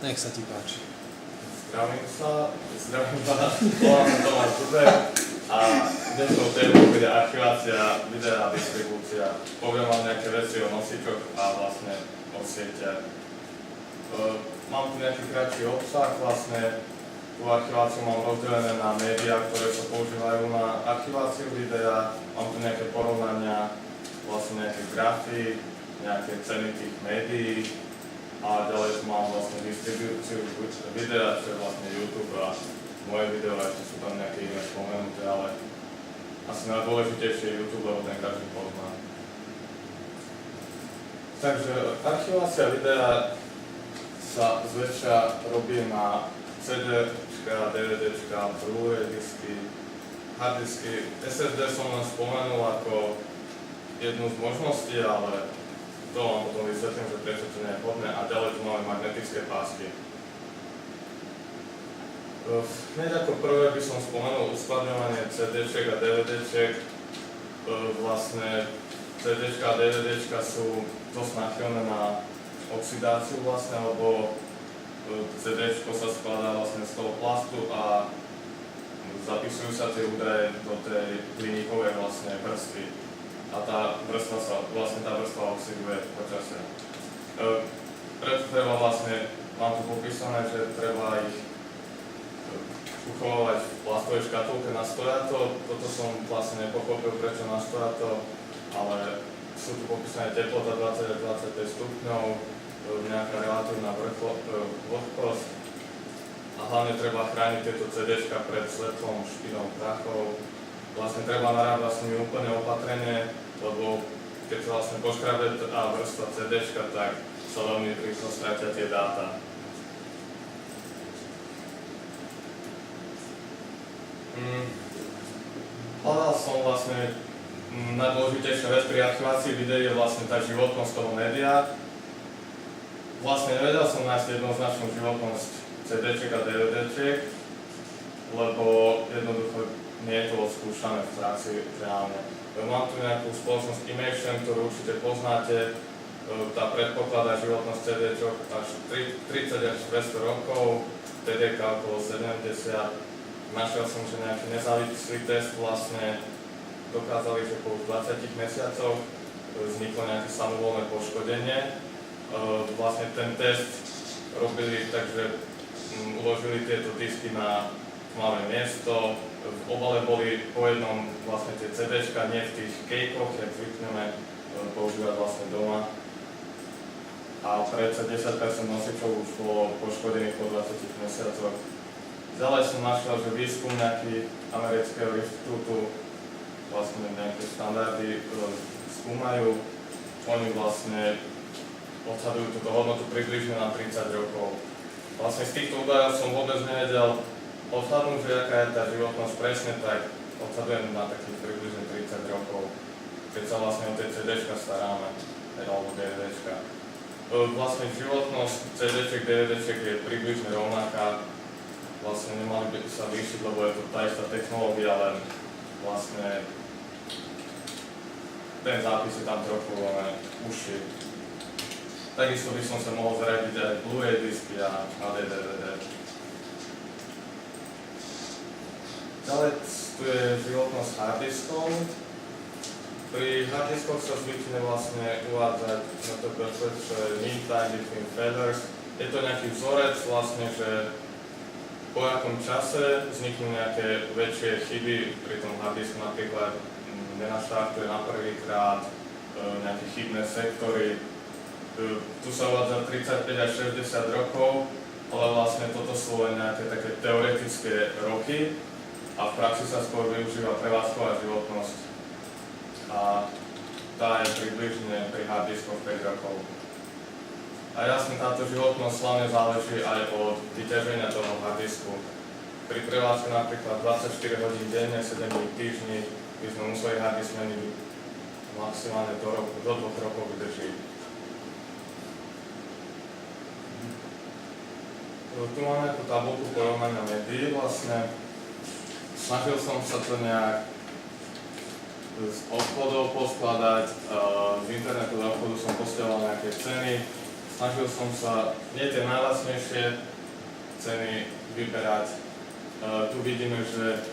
Nech sa ti páči. Zdravím vás, volám sa Tomáš Zuber a dnešnou témou bude archivácia videa a distribúcia. Poviem vám nejaké veci o nosičoch a vlastne o sieťach. Mám tu nejaký kratší obsah, vlastne tú archiváciu mám rozdelené na médiá, ktoré sa používajú na archiváciu videa, mám tu nejaké porovnania, vlastne nejaké grafy, nejaké ceny tých médií, a ďalej tu mám vlastne distribúciu videa, čo je vlastne YouTube a moje video, ešte sú tam nejaké iné spomenuté, ale asi najdôležitejšie je YouTube, lebo ten každý pozná. Takže archivácia videa sa zväčša robí na CD-čka, DVD-čka, Blu-ray disky, harddisky. SSD som len spomenul ako jednu z možností, ale to vám potom vysvetlím, že prečo to nie je vhodné. A ďalej tu máme magnetické pásky. Hneď ako prvé by som spomenul uskladňovanie CD-ček a DVD-ček. Vlastne CD-čka a DVD-čka sú dosť náchylné na oxidáciu vlastne, lebo CD-čko sa skladá vlastne z toho plastu a zapisujú sa tie údaje do tej hliníkovej vlastne vrstvy. A tá vrstva oxiduje počasie. Preto treba vlastne, mám tu popísané, že treba ich uchovávať v plastovej škatulke na stojato. Toto som vlastne nepochopil, prečo na stojato, ale sú tu popísané teplota 20 až 25 stupňov, nejaká relatívna vlhkosť a hlavne treba chrániť tieto CD-čka pred svetlom, špinou, prachov. Vlastne treba narábať s nimi úplne opatrne, lebo keď sa vlastne poškrabe tá vrstva CD-čka, tak sa veľmi rýchlo stratia tie dáta. Hľadal som vlastne najdôležitejšia vec pri archivácii videí je vlastne tá životnosť toho média. Vlastne nevedel som nájsť jednoznačnú životnosť CD-ček a DVD-ček, lebo jednoducho nie je to odskúšané v praxi reálne. Mám tu nejakú spoločnosť Imation, ktorú určite poznáte. Tá predpokladá životnosť CD-čok až 30 až 200 rokov, TDK okolo 70. Našiel som, že nejaký nezávislý test vlastne dokázali, že po 20 mesiacoch vzniklo nejaké samovolné poškodenie. Vlastne ten test robili tak, že uložili tieto disky na tmavé miesto. V obale boli po jednom vlastne tie CD-čka, nie v tých kejkoch, jak zvykneme používať vlastne doma. A predsa 10% nosičov už bolo poškodených po 20 mesiacoch. Ďalej som našiel, že výskum nejaký amerického inštitútu vlastne nejaké štandardy skúmajú. Oni vlastne odhadujú túto hodnotu približne na 30 rokov. Vlastne z týchto údajov som vôbec nevedel odhadnúť, že aká je tá životnosť presne, tak odhadujem na takých približne 30 rokov, keď sa vlastne o tie CD-čka staráme, alebo DVD-čka. Vlastne životnosť CD-ček, DVD-ček je približne rovnaká, vlastne nemali by sa líšiť, lebo je to tá istá technológia, len vlastne ten zápis je tam trochu užší. Takisto by som sa mohol zaradiť aj Blu-ray disky a HD, DVD. Ďalej tu je životnosť harddiskov. Pri harddiskoch sa zvykne vlastne uvádzať na to proces, čo je mean time between failures. Je to nejaký vzorec vlastne, že po akom čase vzniknú nejaké väčšie chyby pri tom harddisku, napríklad nenaštartuje na prvýkrát, nejaké chybné sektory. Tu sa uvádza 35 až 60 rokov, ale vlastne toto sú len nejaké také teoretické roky a v praxi sa skôr využíva prevádzková životnosť a tá je približne pri harddiskoch 5 rokov. A jasne táto životnosť hlavne záleží aj od vyťaženia toho harddisku. Pri prevádzke napríklad 24 hodín denne, 7 dní v týždni by sme museli harddisk meniť maximálne do 2 rokov vydrží. Tu máme nejakú tabuľku porovnania médií vlastne. Snažil som sa to nejak z obchodov poskladať, z internetu do obchodu som posielal nejaké ceny, snažil som sa nie tie najlacnejšie ceny vyberať. Tu vidíme, že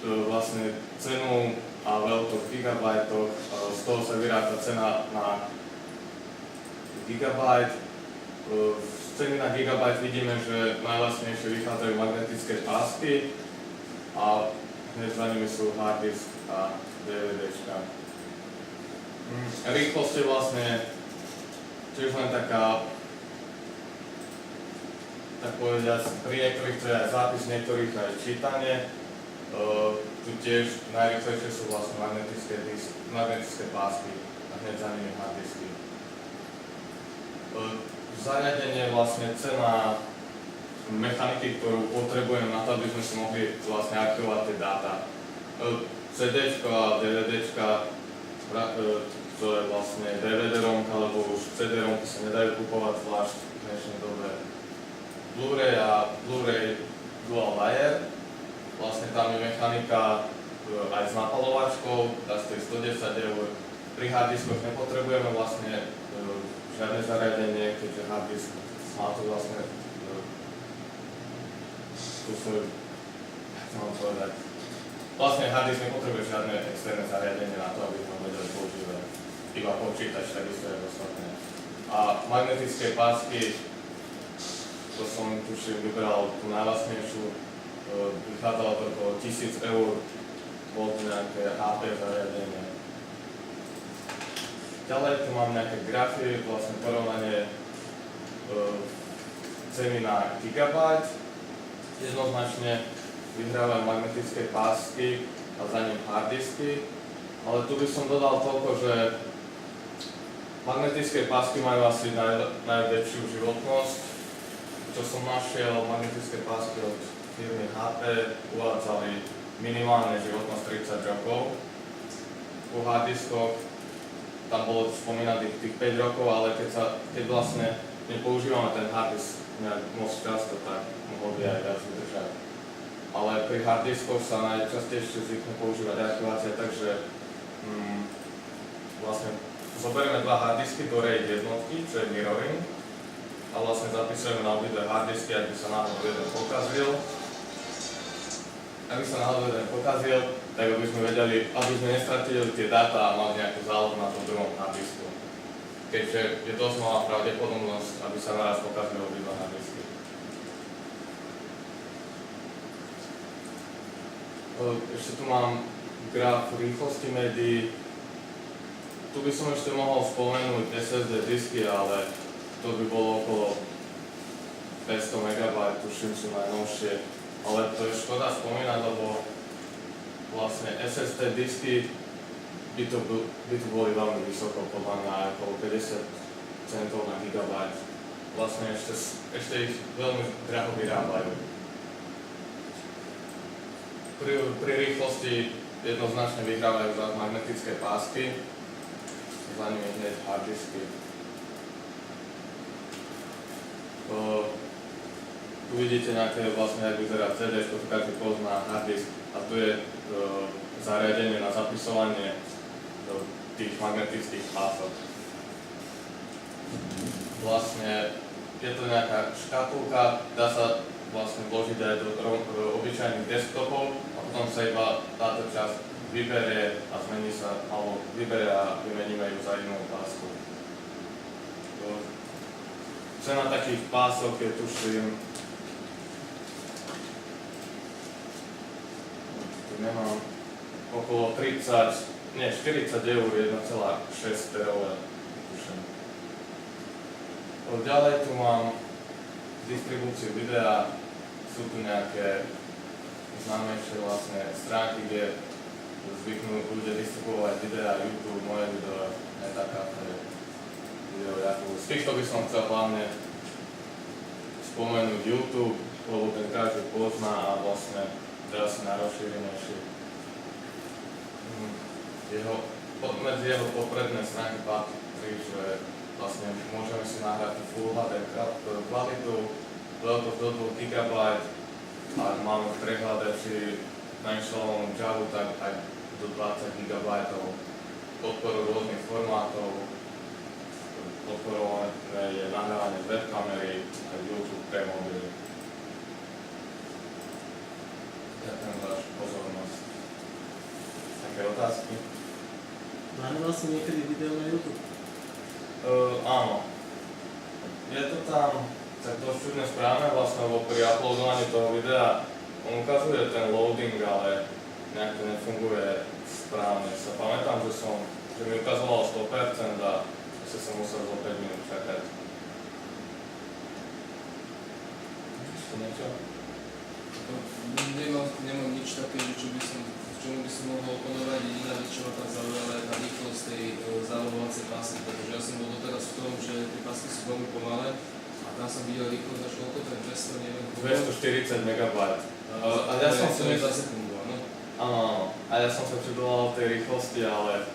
vlastne cenu a veľkosť v gigabajtoch, z toho sa vyráta cena na gigabajt. Z ceny na gigabajt vidíme, že najlacnejšie vychádzajú magnetické pásky a hneď za nimi sú hard disk a DVDčka. Rýchlosť je vlastne tiež len taká, tak povedať, pri niektorých to je aj zápis, niektorých aj čítanie. Tu tiež najrýchlejšie sú vlastne magnetické pásky a hneď za nimi hard disky. Zariadenie je vlastne cena mechaniky, ktorú potrebujeme na to, aby sme si mohli vlastne aktivovať tie dáta. CDčko a DVDčka, to je vlastne DVD-romka, lebo už CD-romky sa nedajú kupovať, zvlášť v dnešnej dobe. Blu-ray a Blu-ray Dual Layer, vlastne tam je mechanika aj s napalovačkou, tá stojí 110 €. Pri harddiskoch nepotrebujeme vlastne žiadne zariadenie, keďže harddisk má to vlastne tú svoju, jak to mám povedať, vlastne harddisk nepotrebuje žiadne externé zariadenie na to, aby ho vedeli používať. Iba počítač, takisto je ostatné. A magnetické pásky, to som tuším vybral tú najlacnejšiu, vychádzalo to okolo 1000 €, bolo to nejaké HP zariadenie. Ďalej tu mám nejaké grafy, vlastne porovnanie ceny na gigabajt. Jednoznačne vyhrávajú magnetické pásky a za ním harddisky, ale tu by som dodal toľko, že magnetické pásky majú asi najväčšiu životnosť. Čo som našiel, magnetické pásky od firmy HP uvádzali minimálne životnosť 30 rokov. U harddiskoch tam bolo spomínaných tých 5 rokov, ale keď vlastne nepoužívame ten harddisk nejak moc často, tak mohol by aj viac vydržať. Ale pri harddiskoch sa najčastejšie zvykne používať archivácia, takže vlastne zoberieme dva harddisky do RAID jednotky, čo je mirroring, a vlastne zapisujeme na obidve harddisky, ak by sa náhodou jeden pokazil. Ak by sa náhodou jeden pokazil, tak aby sme vedeli, aby sme nestratili tie dáta a mali nejakú zálohu na tom druhom harddisku. Keďže je dosť malá pravdepodobnosť, aby sa naraz pokazili obidva harddisky. Ešte tu mám graf rýchlosti médií. Tu by som ešte mohol spomenúť SSD disky, ale to by bolo okolo 500 MB, tuším sú najnovšie. Ale to je škoda spomínať, lebo vlastne SSD disky by tu boli veľmi vysoko, podľa mňa aj okolo 50 centov na gigabajt. Vlastne ešte ich veľmi draho vyrábajú. Pri rýchlosti jednoznačne vyhrávajú za magnetické pásky, za nimi hneď harddisky. Tu vidíte nejaké vlastne, jak vyzerá CD, to každý pozná harddisk, a tu je zariadenie na zapisovanie tých magnetických pások. Vlastne je to nejaká škatulka, dá sa vlastne vložiť aj do obyčajných desktopov a potom sa iba táto časť vyberie a zmení sa, alebo vyberie a vymeníme ju za inú pásku. Cena takých pások je, tuším, tu nemám, okolo 40 €, 1,6 TB, tuším. Ďalej tu mám distribúciu videa, sú tu nejaké známejšie vlastne stránky, kde zvyknú ľudia distribuovať videa, YouTube, moje video, Netakafe, video Yahoo. Z týchto by som chcel hlavne spomenúť YouTube, lebo ten každý pozná a vlastne teraz si najrozšírenejší. Medzi jeho popredné stránky patrí, že vlastne môžeme si nahrať Full HD kvalitu, veľkosť do 2 GB, a máme v prehľadači nainštalovanú Javu, tak aj do 20 GB, podporu rôznych formátov. podporované je nahrávanie z webkamery a YouTube pre mobily. Ďakujem za vašu pozornosť. Také otázky? Nahrával si niekedy video na YouTube? Áno. Je to tam tak dosť čudne správne, vlastne, lebo pri uploadovaní toho videa on ukazuje ten loading, ale nejak to nefunguje správne. Sa pamätám, že mi ukazovalo 100% a asi som musel zo 5 minút čakať. Ešte niečo? Nemám nič také, že čomu by som mohol oponovať. Jediná vec, čo ma tam zaujala, je tá rýchlosť tej zálohovacej pásy, pretože ja som bol doteraz v tom, že tie pásky sú veľmi pomalé a tam som videl rýchlosť až koľko, to je 200, neviem. 240 MB. A ja som si za sekundu, áno? Áno, a ja som sa čudoval o tej rýchlosti, ale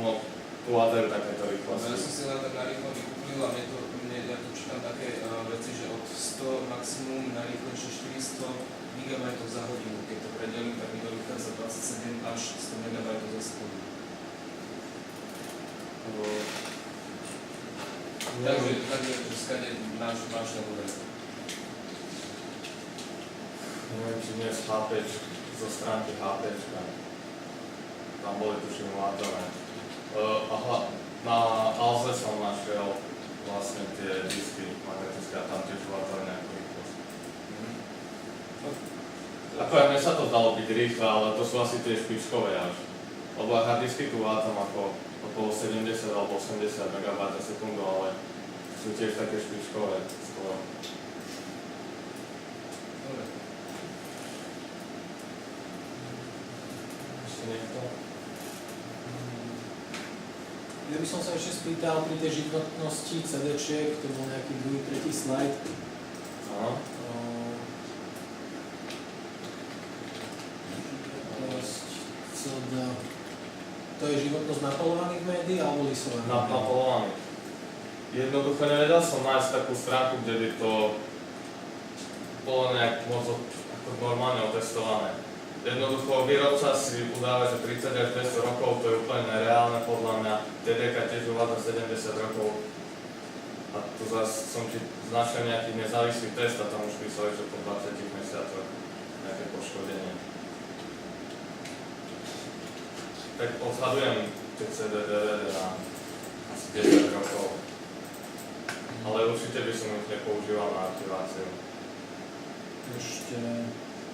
no, tu hľadajú takéto rýchlosti. Ja som si len tak narýchlo vykúpil a ja tu čítam také veci, že od 100 maximum na rýchlejšie 400 GB za hodinu. Keď to predelím, tak mi to vychádza 27 až 100 MB za sekundu. Takže skade máš na údaje. Neviem, či dnes HP, zo stránky HP, tam boli tuším hľadané. Na Alze som našiel vlastne tie disky magnetické a tam tiež hľadali nejakú rýchlosť. Ako aj mne sa to zdalo byť rýchle, ale to sú asi tie špičkové až. Lebo aj harddisky tu hľadám ako okolo 70 alebo 80 MB za sekundu, ale sú tiež také špičkové skoro. Dobre. Ešte niekto? Ja by som sa ešte spýtal pri tej životnosti CD-čiek, to bol nejaký druhý, tretí slajd. Áno. To je životnosť napolovaných médií alebo lisovaných? Napolovaných. Jednoducho nevedel som nájsť takú stránku, kde by to bolo nejak moc ako normálne otestované. Jednoducho výrobca si udáva, že 30 až 200 rokov, to je úplne nereálne podľa mňa. TDK tiež uvádza 70 rokov. A tu zase som ti znašiel nejaký nezávislý test a tam už písali, že po 20 mesiacoch nejaké poškodenie. Tak odhadujem tie CD, DVD na asi 10 rokov. Ale určite by som ich nepoužíval na aktiváciu. Ešte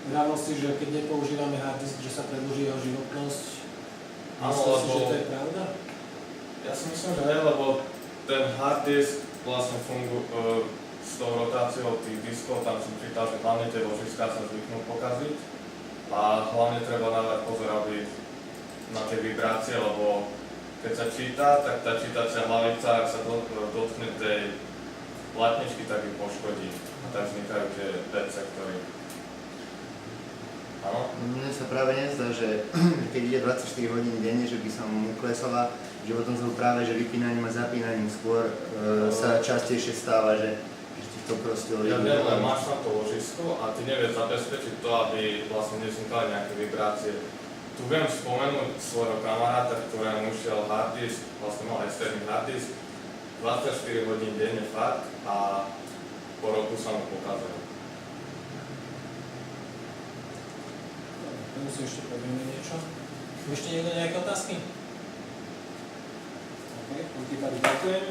vravel si, že keď nepoužívame harddisk, že sa predĺží jeho životnosť. Myslíš si, že to je pravda? Ja si myslím, že hej, lebo ten harddisk vlastne funguje s tou rotáciou tých diskov, tam som čítal, že hlavne tie ložiská sa zvyknú pokaziť a hlavne treba dávať pozor, aby na tie vibrácie, lebo keď sa číta, tak tá čítacia hlavica, ak sa dotkne tej platničky, tak ju poškodí a tak vznikajú tie dead sektory. Áno? Mne sa práve nezdá, že keď ide 24 hodín denne, že by sa mu klesala životnosť, práve že vypínaním a zapínaním skôr sa častejšie stáva, že ti to proste Ja viem, len máš na to ložisko a ty nevieš zabezpečiť to, aby vlastne nevznikali nejaké vibrácie. Tu viem spomenúť svojho kamaráta, ktorému ušiel harddisk, vlastne mal externý harddisk, 24 hodín denne fakt a po roku sa mu pokazil. Tomu si ešte povieme niečo. Ešte niekto nejaké otázky? OK, v tom prípade ďakujem.